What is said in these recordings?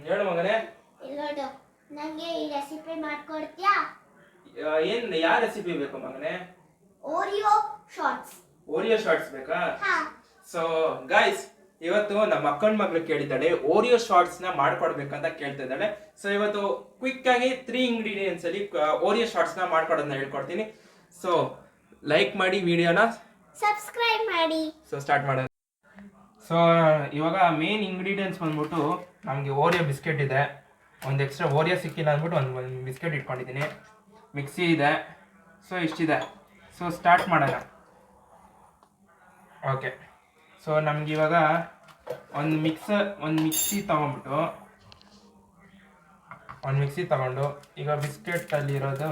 ಹೇಳು ಮಗನೇ. ನೋಡು, ನಂಗೆ ಈ ರೆಸಿಪಿ ಮಾಡ್ಕೊಡ್ತೀಯಾ? ಏನ್ ಯಾವ ರೆಸಿಪಿ ಬೇಕು ಮಗನೇ? Oreo shorts. ಓರಿಯೋ ಶಾರ್ಟ್ಸ್ ಬೇಕಾ? ಹಾ. ಸೊ ಗೈಸ್, ಇವತ್ತು ನಮ್ಮ ಅಕ್ಕನ ಮಗಳು ಕೇಳಿದ್ದಾಳೆ ಓರಿಯೋ ಶಾರ್ಟ್ಸ್ ನ ಮಾಡ್ಕೊಡ್ಬೇಕಂತ ಕೇಳ್ತಾ ಇದ್ದಾಳೆ. ಸೊ ಇವತ್ತು ಕ್ವಿಕ್ ಆಗಿ 3 ಇಂಗ್ರೀಡಿಯೆಂಟ್ಸ್ ಅಲ್ಲಿ ಓರಿಯೋ ಶಾರ್ಟ್ಸ್ ನ ಮಾಡ್ಕೊಡೋದನ್ನ ಹೇಳ್ಕೊಡ್ತೀನಿ. ಸೊ ಲೈಕ್ ಮಾಡಿ, ವಿಡಿಯೋನ ಸಬ್ಸ್ಕ್ರೈಬ್ ಮಾಡಿ. ಸೊ ಸ್ಟಾರ್ಟ್ ಮಾಡೋಣ. ಸೊ ಇವಾಗ ಮೇನ್ ಇಂಗ್ರೀಡಿಯೆಂಟ್ಸ್ ಬಂದ್ಬಿಟ್ಟು ನಮಗೆ ಓರಿಯೋ ಬಿಸ್ಕೆಟ್ ಇದೆ. ಒಂದು ಎಕ್ಸ್ಟ್ರಾ ಓರಿಯೋ ಸಿಕ್ಕಿಲ್ಲ ಅಂದ್ಬಿಟ್ಟು ಒಂದು ಬಿಸ್ಕೆಟ್ ಇಟ್ಕೊಂಡಿದ್ದೀನಿ. ಮಿಕ್ಸಿ ಇದೆ. ಸೊ ಇಷ್ಟಿದೆ. ಸೊ ಸ್ಟಾರ್ಟ್ ಮಾಡೋಣ. ಓಕೆ. ಸೊ ನಮ್ಗೆ ಇವಾಗ ಒಂದು ಮಿಕ್ಸಿ ತಗೊಂಡು ಈಗ ಬಿಸ್ಕೆಟಲ್ಲಿರೋದು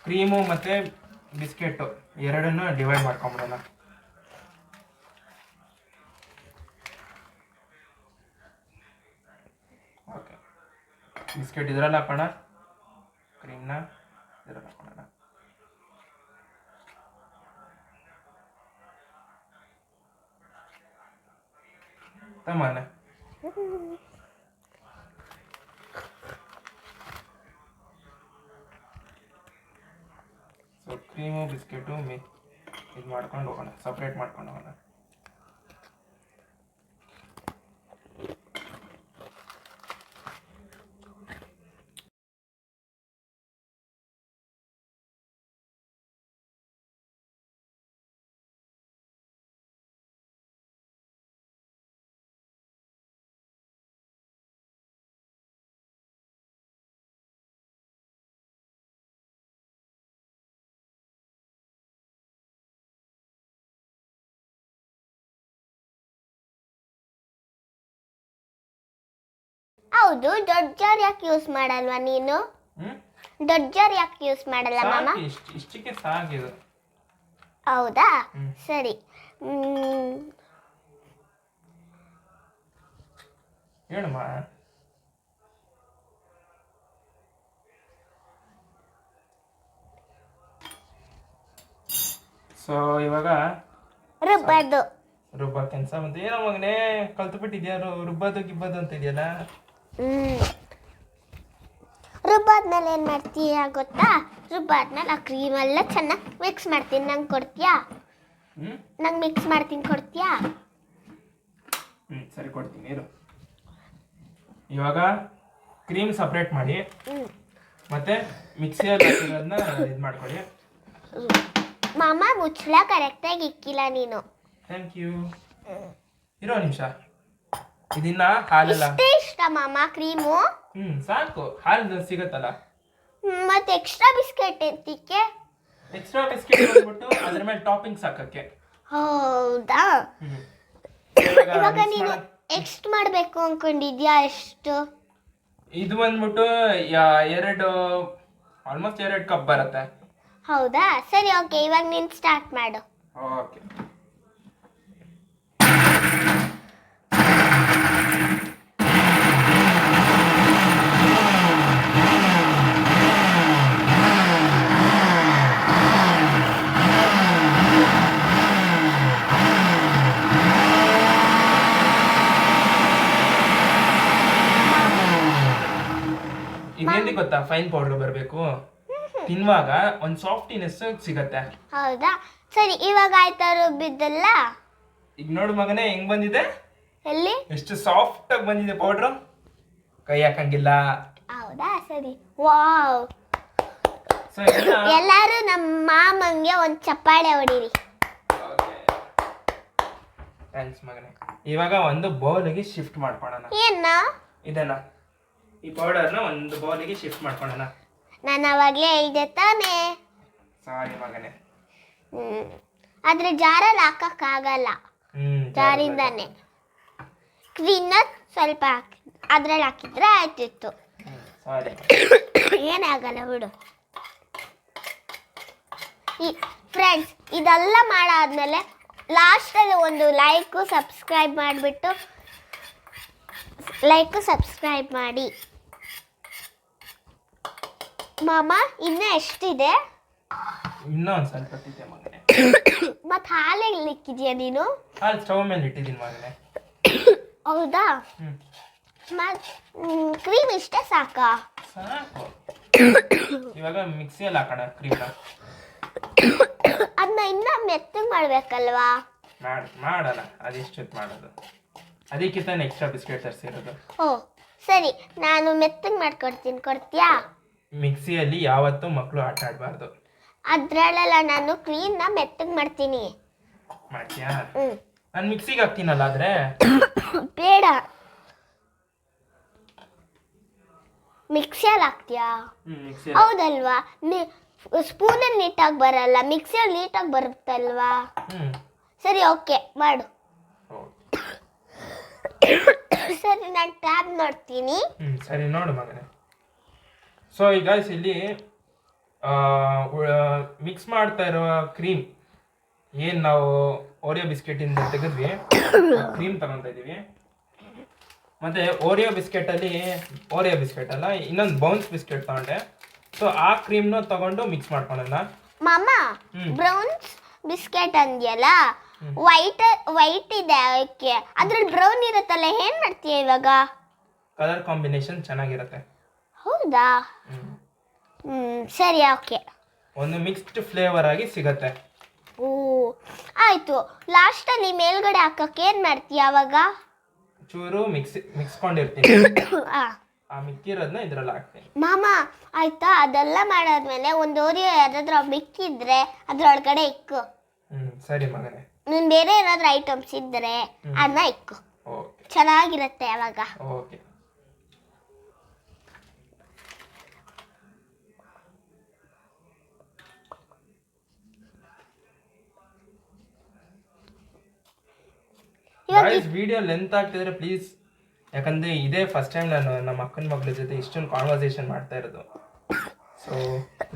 ಕ್ರೀಮು ಮತ್ತು ಬಿಸ್ಕೆಟು ಎರಡನ್ನೂ ಡಿವೈಡ್ ಮಾಡ್ಕೊಂಬಿಡೋಣ. ಓಕೆ. ಬಿಸ್ಕೆಟ್ ಇದರಲ್ಲಿ ಹಾಕೋಣ, ಕ್ರೀಮ್ನ ಇದರಲ್ಲಿ ಹಾಕೋಣ. ತಮ್ಮನೆ ಸೊ ಕ್ರೀಮು ಬಿಸ್ಕೆಟು ಇದು ಮಾಡ್ಕೊಂಡು ಹೋಗೋಣ, ಸಪ್ರೇಟ್ ಮಾಡ್ಕೊಂಡು ಹೋಗೋಣ. ಹೌದು, ದೊಡ್ಡ ಜಾರ್ ಯಾಕೆ ಯೂಸ್ ಮಾಡಲ್ವಾ ನೀನು? ದೊಡ್ಡ ಜಾರ್ ಯಾಕೆ ಯೂಸ್ ಮಾಡಲ್ಲ ಮಾಮ? ಇಷ್ಟಕ್ಕೆ ಸಾಕಿದು. ಹೌದಾ, ಸರಿ. ಹೇಳಮ್ಮ. ಸೊ ಇವಾಗ ರುಬ್ಬ ಕೆಲಸ ಬಂತು. ಏನೋ ಮಗನೇ ಕಲ್ತು ಬಿಟ್ಟಿದ್ಯಾ? ರುಬ್ಬದು ಗಿಬ್ಬದು ಅಂತ ಇದೆಯಲ್ಲ. ರುಬ್ಬಾದ್ಮೇಲೆ ಏನು ಮಾಡ್ತೀಯ ಗೊತ್ತಾ? ರುಬ್ಬಾದ್ಮೇಲೆ ಆ ಕ್ರೀಮೆಲ್ಲ ಚೆನ್ನಾಗಿ ಮಿಕ್ಸ್ ಮಾಡ್ತೀನಿ. ನಂಗೆ ಕೊಡ್ತೀಯಾ? ನಂಗೆ ಮಿಕ್ಸ್ ಮಾಡ್ತೀನಿ, ಕೊಡ್ತೀಯಾ? ಸರಿ, ಕೊಡ್ತೀನಿ ಇರು. ಇವಾಗ ಕ್ರೀಮ್ ಸಪ್ರೇಟ್ ಮಾಡಿ ಮತ್ತೆ ಮಿಕ್ಸಿಯಲ್ಲಿ ಹಾಕಿರೋದನ್ನ ಇದು ಮಾಡ್ಕೊಳ್ಳಿ. ಮಾಮ, ಮುಚ್ಚಳ ಕರೆಕ್ಟಾಗಿ ಇಕ್ಕಿಲ್ಲ ನೀನು. Thank you. ಇರೋ ನಿಮಿಷ. ಇದನ್ನ ಹಾಲೆಲ್ಲ ಇಷ್ಟ ಮಾಮ ಕ್ರೀಮು? ಸಾಕು. ಹಾಲು ಸಿಗತ್ತಲ್ಲ. ಮತ್ತೆ ಎಕ್ಸ್ಟ್ರಾ ಬಿಸ್ಕೆಟ್ ಎಂತಿಕ್ಕೆ? ಎಕ್ಸ್ಟ್ರಾ ಬಿಸ್ಕೆಟ್ ಬಂದ್ಬಿಟ್ಟು ಅದ್ರ ಮೇಲೆ ಟಾಪಿಂಗ್ಸ್ ಹಾಕಕ್ಕೆ. ಹೌದಾ? ಇವಾಗ ನೀನು ಎಷ್ಟು ಮಾಡಬೇಕು ಅನ್ಕೊಂಡಿದ್ಯಾ? ಎಷ್ಟು? ಇದು ಬಂದ್ಬಿಟ್ಟು ಆಲ್ಮೋಸ್ಟ್ 2 ಕಪ್ ಬರುತ್ತೆ. ಹೌದಾ, ಸರಿ. ಓಕೆ, ಇವಾಗ ನೀನು ಸ್ಟಾರ್ಟ್ ಮಾಡು. ಓಕೆ. ಇದೇನು ಗೊತ್ತಾ? ಫೈನ್ ಪೌಡರ್ ಬರಬೇಕು. ತಿನ್ನುವಾಗ ಒಂದು ಸಾಫ್ಟಿನೆಸ್ ಸಿಗತ್ತೆ. ಹೌದಾ, ಸರಿ. ಇವಾಗ ಆಯ್ತಾ ರುಬ್ಬಿದ್ದಲ್ಲ? ಈಗ ನೋಡು ಮಗನೇ ಹೆಂಗ್ ಬಂದಿದೆ. ಎಲ್ಲಿ? ಎಷ್ಟು ಸಾಫ್ಟ್ ಆಗಿ ಬಂದಿದೆ ಪೌಡ್ರು. ಕೈ ಹಾಕಂಗಿಲ್ಲ. ಹೌದಾ, ಸರಿ. ವಾವ್. ಸೊ ಎಲ್ಲರೂ ನಮ್ಮ ಮಾಮಂಗೆ ಒಂದು ಚಪ್ಪಾಳೆ ಹೊಡೀರಿ. ಥ್ಯಾಂಕ್ಸ್ ಮಗನೇ. ಇವಾಗ ಒಂದು ಬೌಲಿಗೆ ಶಿಫ್ಟ್ ಮಾಡ್ಕೊಳ್ಳೋಣ. ಇದನ್ನ, ಈ ಪೌಡರ್ನ ಒಂದು ಬೌಲಿಗೆ ಶಿಫ್ಟ್ ಮಾಡ್ಕೊಳ್ಳೋಣ. ನಾನು ಅವಾಗಲೇ ಹೇಳಿದೆ ತಾನೇ. ಸಾರಿ ಮಗನೇ. ಆದ್ರೆ ಜಾರಲ್ಲಿ ಹಾಕಕ್ಕಾಗಲ್ಲ. ಜಾರಿಂದಾನೆ ಕ್ರೀಮ್ನ ಸ್ವಲ್ಪ ಅದ್ರಲ್ಲಿ ಹಾಕಿದ್ರೆ ಆಯ್ತಿತ್ತು. ಏನೇ ಆಗಲ್ಲ ಬಿಡು. ಫ್ರೆಂಡ್ಸ್, ಇದೆಲ್ಲ ಮಾಡಾದ್ಮೇಲೆ ಲಾಸ್ಟಲ್ಲಿ ಒಂದು ಸಬ್ಸ್ಕ್ರೈಬ್ ಮಾಡಿ. ಮಾಮ, ಇನ್ನೂ ಎಷ್ಟಿದೆ? ಇನ್ನೂ ಒಂದು ಸ್ವಲ್ಪ ಇದೆ ಮಗನೇ. ಮತ್ತೆ ಹಾಲು ಇಕ್ಕಿದ್ಯಾ ನೀನು? ಹಾಲು ಸ್ಟವ್ ಮೇಲೆ ಇಟ್ಟಿದ್ದೀನಿ ಮಗನೇ. ಹೌದಾ, ಕ್ರೀಮ್ ಇಷ್ಟೇ ಸಾಕಾ? ಸಾಕು. ಇವಾಗ ಮಿಕ್ಸಿಯಲ್ಲಿ ಹಾಕೋಣ ಕ್ರೀಮ್ನ. ಅದನ್ನ ಇನ್ನ ಮೆತ್ತಗೆ ಮಾಡ್ಬೇಕಲ್ವಾ? ಮಾಡಲ್ಲ, ಅದೆಷ್ಟೊತ್ತು ಮಾಡೋದು. ಅದಕ್ಕಿಂತ ಎಕ್ಸ್ಟ್ರಾ ಬಿಸ್ಕೆಟ್ ತರಿಸಿರೋದು. ಓ ಸರಿ, ನಾನು ಮೆತ್ತಗೆ ಮಾಡ್ಕೊಡ್ತೀನಿ, ಕೊಡ್ತೀಯಾ? ಮಿಕ್ಸಿಯಲ್ಲಿ ಯಾವತ್ತೂ ಮಕ್ಕಳು ಆಟ ಆಡಬಾರ್ದು. ಅದ್ರಲ್ಲೆಲ್ಲ ನಾನು ಕ್ರೀಮ್ನ ಮೆತ್ತಗೆ ಮಾಡ್ತೀನಿ. ಮಾಡ್ತೀಯಾ? ನಾನು ಮಿಕ್ಸಿಗೆ ಹಾಕ್ತೀನಲ್ಲ ಆದ್ರೆ. ಬೇಡ, ಮಿಕ್ಸಿಯಲ್ಲಿ ಹಾಕ್ತೀಯಾ? ಹೌದಲ್ವಾ? ಸ್ಪೂನಲ್ಲಿ ನೀಟಾಗಿ ಬರಲ್ಲ, ಮಿಕ್ಸಿಯಲ್ಲಿ ನೀಟಾಗಿ ಬರುತ್ತಲ್ವಾ? ಸರಿ, ಓಕೆ ಮಾಡು. ಸರಿ, ನಾನು ಟ್ಯಾಬ್ ನೋಡ್ತೀನಿ. ಸರಿ, ನೋಡು ಮಗನೇ. ಸೊ ಈಗ ಇಲ್ಲಿ ಮಿಕ್ಸ್ ಮಾಡ್ತಾ ಇರೋ ಕ್ರೀಮ್ ಏನು ನಾವು ಓರಿಯೋ ಬಿಸ್ಕೆಟಿಂದ ತೆಗೆದ್ವಿ, ಕ್ರೀಮ್ ತಗೊತಾ ಇದ್ದೀವಿ. ಮತ್ತೆ ಓರಿಯೋ ಬಿಸ್ಕೆಟ್ ಅಲ್ಲ, ಇನ್ನೊಂದು ಬೌನ್ಸ್ ಬಿಸ್ಕೆಟ್ ತಗೊಂಡೆ. ಸೊ ಆ ಕ್ರೀಮ್ನ ತಗೊಂಡು ಮಿಕ್ಸ್ ಮಾಡ್ಕೊಳ್ಳೋಣ. ಮಾಮ, ಬ್ರೌನ್ಸ್ ಬಿಸ್ಕೆಟ್ ಅಂದ್ಯಲ್ಲ, ವೈಟ್ ಇದೆ, ಅದಕ್ಕೆ ಅದ್ರಲ್ಲಿ ಬ್ರೌನ್ ಇರುತ್ತಲ್ಲ, ಏನ್ ಮಾಡ್ತೀಯ ಇವಾಗ? ಕಲರ್ ಕಾಂಬಿನೇಷನ್ ಚೆನ್ನಾಗಿರುತ್ತೆ. ಹೌದಾ? ಸರಿ, ಓಕೆ. ಒಂದು ಮಿಕ್ಸ್ಡ್ ಫ್ಲೇವರ್ ಆಗಿ ಸಿಗತ್ತೆ. ಓ ಆಯ್ತು. ಲಾಸ್ಟಲ್ಲಿ ಮೇಲ್ಗಡೆ ಹಾಕಕ್ಕೆ ಏನ್ ಮಾಡ್ತೀಯ ಅವಾಗ? ಚೂರು ಮಿಕ್ಸ್ಕೊಂಡಿರ್ತೀನಿ. ಆ ಮಿಕ್ಕಿರೋದನ್ನ ಇದ್ರಲ್ಲಿ ಹಾಕ್ತೀನಿ. ಮಾಮ ಆಯ್ತಾ, ಅದೆಲ್ಲ ಮಾಡಾದ್ಮೇಲೆ ಒಂದು ಓರಿಯೋ ಯಾರಾದ್ರೂ ಮಿಕ್ಕಿದ್ರೆ ಅದ್ರೊಳಗಡೆ ಇಕ್ಕು. ಸರಿ ಮಗನೇ. ನೀನ್ ಬೇರೆ ಏನಾದ್ರೂ ಐಟಮ್ಸ್ ಇದ್ರೆ ಅದನ್ನ ಇಕ್ಕು, ಚೆನ್ನಾಗಿರುತ್ತೆ ಅವಾಗ. ಓಕೆ. ವಿಡಿಯೋ ಲೆಂತ್ ಆಗ್ತಿದ್ರೆ ಪ್ಲೀಸ್, ಯಾಕಂದ್ರೆ ಇದೇ ಫಸ್ಟ್ ಟೈಮ್ ನಾನು ನಮ್ಮ ಅಕ್ಕನ ಮಗಳ ಜೊತೆ ಇಷ್ಟೊಂದು ಕಾನ್ವರ್ಸೇಷನ್ ಮಾಡ್ತಾ ಇರೋದು. ಸೊ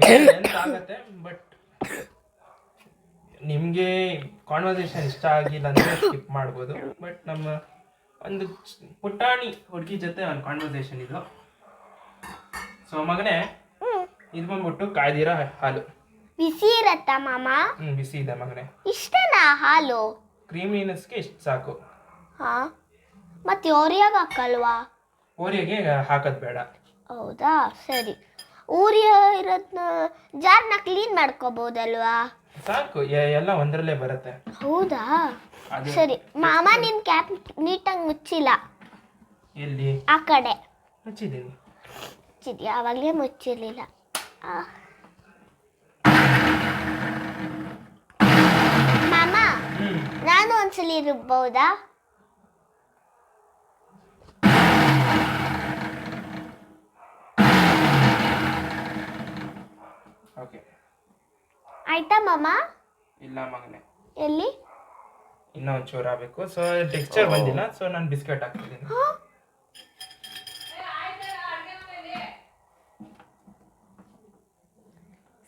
ಲೆಂತ್ ಆಗುತ್ತೆ, ಬಟ್ ನಿಮಗೆ ಕಾನ್ವರ್ಸೇಷನ್ ಇಷ್ಟ ಆಗಿಲ್ಲ ಅಂದರೆ ಸ್ಕಿಪ್ ಮಾಡ್ಬೋದು. ಬಟ್ ನಮ್ಮ ಒಂದು ಪುಟಾಣಿ ಹುಡುಗಿ ಜೊತೆ ಒಂದು ಕಾನ್ವರ್ಸೇಷನ್ ಇದು. ಸೊ ಮಗನೇ, ಇದು ಬಂದ್ಬಿಟ್ಟು ಕಾಯ್ದಿರೋ ಹಾಲು. ಬಿಸಿ ಇರತ್ತಾ ಮಾಮ? ಬಿಸಿ ಇದೆ ಮಗನೇ. ಇಷ್ಟನಾ ಹಾಲು? ಕ್ರೀಮಿನೆಸ್ಗೆ ಇಷ್ಟು ಸಾಕು. ಹಾ, ಮತ್ತೆ ಓರಿಯಾಗ ಹಾಕಲ್ವಾ? ಓರಿಯಾಗೆ ಹಾಕೋದು ಬೇಡ. ಹೌದಾ? ಸರಿ. ಓರಿಯಾ ಇರೋದನ್ನ ಜಾರ್ನ ಕ್ಲೀನ್ ಮಾಡ್ಕೋಬಹುದಲ್ವಾ? ಸಾಕು, ಎಲ್ಲ ಒಂದರಲ್ಲೇ ಬರುತ್ತೆ. ಹೌದಾ? ಸರಿ. ಮಾಮ, ನಿನ್ ಕ್ಯಾಪ್ ನೀಟಾಗಿ ಮುಚ್ಚಿಲ್ಲ. ಎಲ್ಲಿ? ಆ ಕಡೆ ಮುಚ್ಚಿದ್ದೀನಿ. ಮುಚ್ಚಿದ್ಯಾ? ಆವಾಗಲೇ ಮುಚ್ಚಿರ್ಲಿಲ್ಲ. ಮಾಮ, ನಾನು ಒಂದ್ಸಲಿ ರುಬ್ಬಹುದಾ? ಓಕೆ. ಆಯ್ತಾ ಮಾಮ? ಇಲ್ಲ ಮಗನೇ, ಎಲ್ಲಿ ಇನ್ನೂ ಒಂಚೂರು ಆಗಬೇಕು. ಸೊ ಟೆಕ್ಸ್ಚರ್ ಬಂದಿಲ್ಲ, ಸೊ ನಾನು ಬಿಸ್ಕೆಟ್ ಹಾಕ್ತಿದ್ದೀನಿ.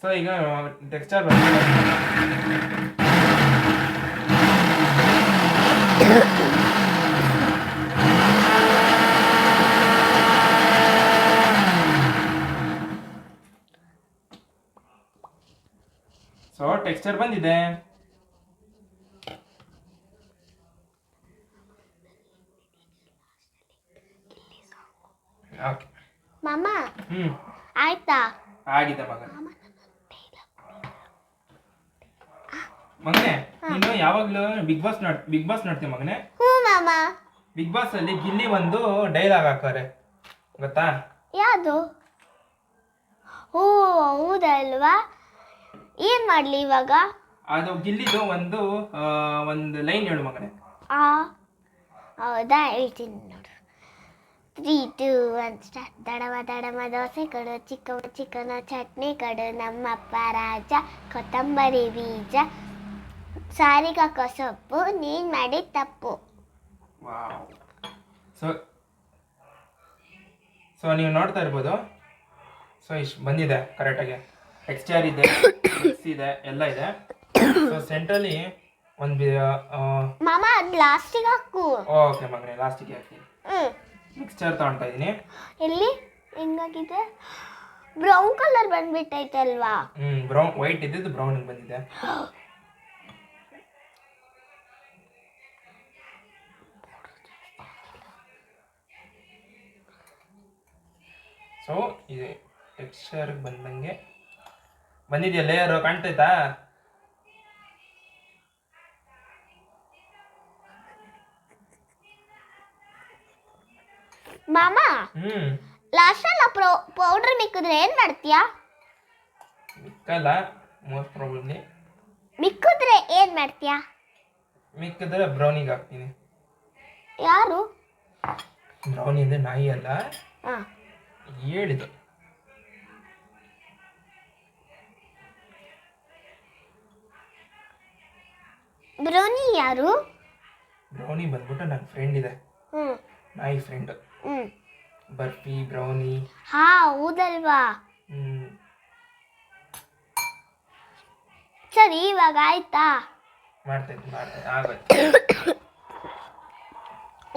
ಸೊ ಈಗ ಟೆಕ್ಸ್ಚರ್ ಬಂದಿಲ್ಲ. ಸೊ ಟೆಕ್ಸ್ಚರ್ ಬಂದಿದೆ. ಓಕೆ ಮಾಮ, ಆಯ್ತಾ? ಆಗಿದೆ ಮಗನೇ. ಮಗನೇ, ನೀನು ಯಾವಾಗ್ಲೂ ಬಿಗ್ ಬಾಸ್ ನೋಡ್ತೀಯ ಮಗನೇ? ಮಾಮ, ಬಿಗ್ ಬಾಸ್ ಅಲ್ಲಿ ಗಿಲ್ಲಿ ಒಂದು ಡೈಲಾಗ್ ಹಾಕೋರೆ, ಗೊತ್ತಾ? ಯಾವುದು? ಓ ಹೌದಲ್ವಾ? ಏನ್ ಮಾಡ್ಲಿ ಇವಾಗ? ಅದು ಗಿಲ್ಲಿದು ಒಂದು ಲೈನ್ ಹೇಳು ಮಗನೇ. ಹೌದಾ? ಹೇಳ್ತೀನಿ ನೋಡು. 3, 2, 1 ಸ್ಟಾರ್ಟ್. ದಡಮ ದೋಸೆ ಕೊಡು, ಚಿಕ್ಕನ ಚಟ್ನಿ ಕೊಡು, ನಮ್ಮಪ್ಪ ರಾಜ, ಕೊತ್ತಂಬರಿ ಬೀಜ, ಸಾರಿಗಾಕ ಸೊಪ್ಪು, ನೀನ್ ಮಾಡಿದ ತಪ್ಪು. ಸೊ ನೀವು ನೋಡ್ತಾ ಇರ್ಬೋದು. ಸೊ ಇಷ್ಟು ಬಂದಿದೆ ಕರೆಕ್ಟಾಗಿ. ಟೆಕ್ಸ್ಚರ್ ಇದೆ, ಮಿಕ್ಸ್ ಇದೆ, ಎಲ್ಲ ಇದೆ. ಸೊ ಸೆಂಟ್ರಲ್ಲಿ ಒಂದು ಮಾಮ, ಅದು ಲಾಸ್ಟಿಗೆ ಹಾಕು. ಓಕೆ ಮಗನೇ, ಲಾಸ್ಟಿಗೆ ಹಾಕ್ತೀನಿ. ಮಿಕ್ಸ್ಚರ್ ತಗೊಳ್ತಾ ಇದ್ದೀನಿ. ಎಲ್ಲಿ ಹೆಂಗಾಗಿದೆ? ಬ್ರೌನ್ ಕಲರ್ ಬಂದ್ಬಿಟ್ಟೈತಲ್ವಾ? ಬ್ರೌನ್, ವೈಟ್ ಇದ್ದಿದ್ದು ಬ್ರೌನ್ ಬಂದಿದೆ. ಸೊ ಇದು ಟೆಕ್ಸ್ಚರ್ಗೆ ಬಂದಂಗೆ ಬಂದಿದೆಯಾ ಲೇಯರ್ ಕಾಣ್ತೈತಾ? ಮಾಮ ಲಾಸ್ಟಲ್ಲ ಪೌಡರ್ ಮಿಕ್ಕಿದ್ರೆ ಏನ್ ಮಾಡ್ತೀಯಾ? ಮಿಕ್ಕಲ್ಲ ಮೋಸ್ಟ್ ಪ್ರಾಬ್ಲಮ್ಲಿ. ಮಿಕ್ಕಿದ್ರೆ ಏನ್ ಮಾಡ್ತೀಯಾ? ಮಿಕ್ಕಿದ್ರೆ ಬ್ರೌನಿಗೆ ಹಾಕ್ತೀನಿ. ಯಾರು ಬ್ರೌನಿ ಅಂದ್ರೆ ನಾಯಿ ಅಲ್ಲ, ಹಾ ಹೇಳಿದ್ದು. ಬ್ರೌನಿ ಯಾರು? ಬ್ರೌನಿ ಬಂದ್ಬಿಟ್ಟು ನನ್ನ ಫ್ರೆಂಡ್ ಇದೆ, ನಾಯಿ ಫ್ರೆಂಡ್. ಬರ್ಫಿ ಬ್ರೌನಿ. ಹಾ ಹೌದಲ್ವಾ. ಸರಿ ಇವಾಗ ಆಯ್ತಾ? ಮಾಡ್ತೈತೆ ಆಗುತ್ತೆ.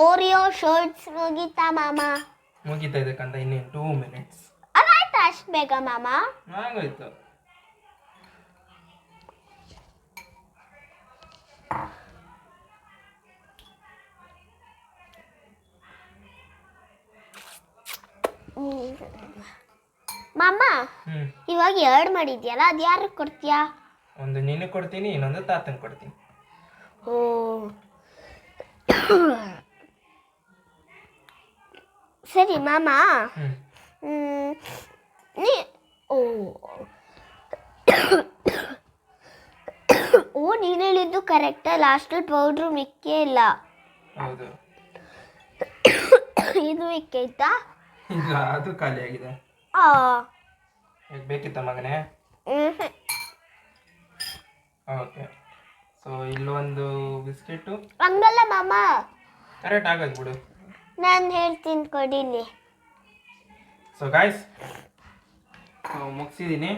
ಓರಿಯೋ ಶರ್ಟ್ಸ್ ಮುಗೀತಾ ಮಾಮ? ಮುಗಿತಾ ಇದಕ್ಕಂತ ಇನ್ನೇನು 2 minutes. ಅದಾಯ್ತಾ ಅಷ್ಟು ಬೇಗ ಮಾಮ? ಆಗೋಯ್ತು. ಮಾಮ ಇವಾಗ 2 ಮಾಡಿದ್ಯಲ್ಲ, ಅದು ಯಾರಿಗೆ ಕೊಡ್ತೀಯಾ? ಒಂದು ನಿನಗೆ ಕೊಡ್ತೀನಿ, ಇನ್ನೊಂದು ತಾತಂಗೆ ಕೊಡ್ತೀನಿ. ಓ ಸರಿ ಮಾಮ. ನೀ ಓ ಓ ನೀನು ಹೇಳಿದ್ದು ಕರೆಕ್ಟಾ? ಲಾಸ್ಟಲ್ಲಿ ಪೌಡ್ರು ಮಿಕ್ಕೇ ಇಲ್ಲ. ಹೌದು. ಇದು ಮಿಕ್ಕೈತಾ? ಇಲ್ಲ, ಅದು ಖಾಲಿ ಆಗಿದೆ. ಬೇಕಿತ್ತ ಮಗನೇ? ಓಕೆ. ಸೊ ಇಲ್ಲೊಂದು ಬಿಸ್ಕೆಟು. ಹಂಗಲ್ಲ ಮಾಮ, ಕರೆಕ್ಟ್ ಆಗೋದು ಬಿಡು. ನಾನು ಹೇಳ್ತೀನಿ ಕೊಡಿಲಿ. ಸೊ ಗಾಯ್ಸ್, ಮುಗಿಸಿದ್ದೀನಿ.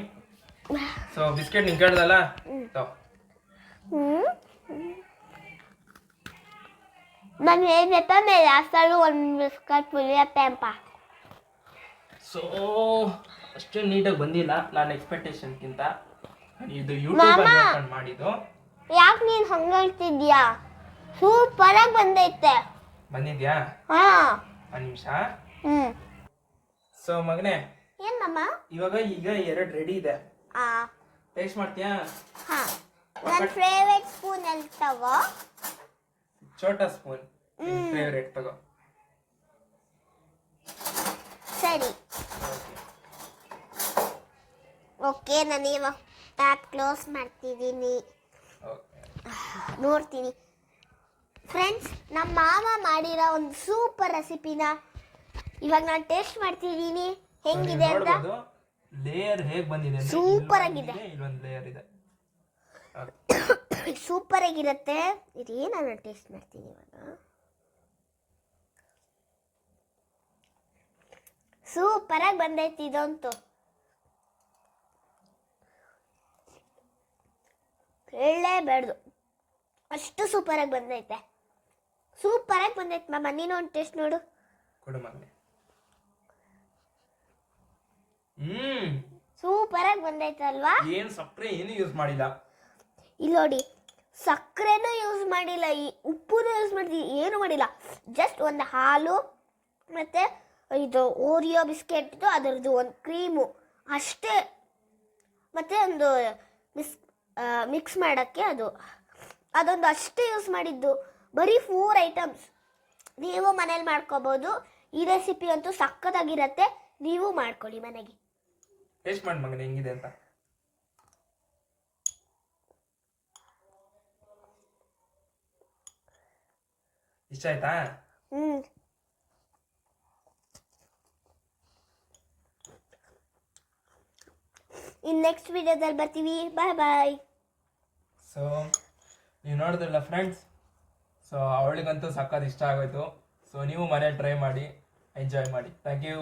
ಸೊ ಬಿಸ್ಕೆಟ್ ನಿಂಗೆ ಕೇಳ್ದಲ್ಲ, ನಾನು ಹೇಳ್ಬೇಕ ಮೇಲೆ ಅಸಲು ಒಂದು ಬಿಸ್ಕೆಟ್ ಪುಳಿಯಪ್ಪ. ಸೊ ಅಷ್ಟು ನೀಟಾಗಿ ಬಂದಿಲ್ಲ ನನ್ನ ಎಕ್ಸ್ಪೆಕ್ಟೇಷನ್ಗಿಂತ. ಇದು ಯೂಟ್ಯೂಬ್ ಮಾಡಿದ್ದು. ಯಾಕೆ ನೀನು ಹಂಗೆ ಹೇಳ್ತಿದ್ಯಾ? ಸೂಪರ್ ಆಗಿ ಬಂದೈತೆ. ಬಂದಿದ್ಯಾ? ಹಾ, ಒಂದು ನಿಮಿಷ. ಸೊ ಮಗನೇ, ಏನಮ್ಮ ಈಗ 2 ರೆಡಿ ಇದೆ. ಟೇಸ್ಟ್ ಮಾಡ್ತೀಯಾ? ಹಾ, ನನ್ನ ಫೇವರೇಟ್ ಸ್ಪೂನ್ ಅಲ್ಲಿ ತಗೋ. ಛೋಟಾ ಸ್ಪೂನ್ ಫೇವರೇಟ್ ತಗೋ. ಸರಿ, ಓಕೆ. ನಾನು ಇವಾಗ ಟ್ಯಾಪ್ ಕ್ಲೋಸ್ ಮಾಡ್ತಿದ್ದೀನಿ. ನೋಡ್ತೀನಿ ಫ್ರೆಂಡ್ಸ್, ನಮ್ಮ ಮಾಮ ಮಾಡಿರೋ ಒಂದು ಸೂಪರ್ ರೆಸಿಪಿನ ಇವಾಗ ನಾನು ಟೇಸ್ಟ್ ಮಾಡ್ತಿದ್ದೀನಿ. ಹೆಂಗಿದೆ ಅಂತ. ಲೇಯರ್ ಹೇಗೆ ಬಂದಿದೆ? ಸೂಪರ್ ಆಗಿದೆ. ಇಲ್ಲೊಂದು ಲೇಯರ್ ಇದೆ, ಸೂಪರ್ ಆಗಿರುತ್ತೆ. ಇದು ನಾನು ಟೇಸ್ಟ್ ಮಾಡ್ತೀನಿ ಇವಾಗ. ಸೂಪರ್ ಆಗಿ ಬಂದೈತಿ ಇದಂತೂ. ಹೇಳಲೇಬೇಡ್ದು, ಅಷ್ಟು ಸೂಪರ್ ಆಗಿ ಬಂದೈತೆ. ಸೂಪರ್ ಆಗಿ ಬಂದೈತೆ ಮಾಮ. ನೀನು ಒಂದು ಟೇಸ್ಟ್ ನೋಡು. ಕೊಡು ಮಗನೇ. ಸೂಪರ್ ಆಗಿ ಬಂದೈತಲ್ವಾ? ಏನು ಸಕ್ಕರೆ ಏನು ಯೂಸ್ ಮಾಡಿಲ್ಲ. ಇಲ್ಲಿ ನೋಡಿ, ಸಕ್ಕರೆನೂ ಯೂಸ್ ಮಾಡಿಲ್ಲ, ಈ ಉಪ್ಪುನೂ ಯೂಸ್ ಮಾಡಿದ್ವಿ, ಏನು ಮಾಡಿಲ್ಲ. ಜಸ್ಟ್ ಒಂದು ಹಾಲು ಮತ್ತು ಇದು ಓರಿಯೋ ಬಿಸ್ಕೆಟ್ದು ಅದರದ್ದು ಒಂದು ಕ್ರೀಮು ಅಷ್ಟೇ, ಮತ್ತು ಒಂದು ಮಿಕ್ಸ್ ಮಾಡೋಕ್ಕೆ ಅದೊಂದು ಅಷ್ಟೇ ಯೂಸ್ ಮಾಡಿದ್ದು. ಬರೀ 4 ಐಟಮ್ಸ್. ನೀವು ಮನೇಲಿ ಮಾಡ್ಕೋಬೋದು. ಈ ರೆಸಿಪಿ ಅಂತೂ ಸಕ್ಕತ್ತಾಗಿರತ್ತೆ. ನೀವು ಮಾಡ್ಕೊಳ್ಳಿ ಮನೆಗೆ. ಟೇಸ್ಟ್ ಮಾಡಿ ಮಗನೇ ಹೆಂಗಿದೆ ಅಂತ. ಇಷ್ಟ ಆಯ್ತಾ? ಇನ್ನು ನೆಕ್ಸ್ಟ್ ವಿಡಿಯೋದಲ್ಲಿ ಬರ್ತೀವಿ. ಬಾಯ್ ಬಾಯ್. ಸೊ ನೀವು ನೋಡಿದ್ರಲ್ಲ ಫ್ರೆಂಡ್ಸ್, ಸೊ ಅವಳಿಗಂತೂ ಸಕ್ಕತ್ ಇಷ್ಟ ಆಗೋಯ್ತು. ಸೊ ನೀವು ಮನೇಲಿ ಟ್ರೈ ಮಾಡಿ, ಎಂಜಾಯ್ ಮಾಡಿ. Thank you.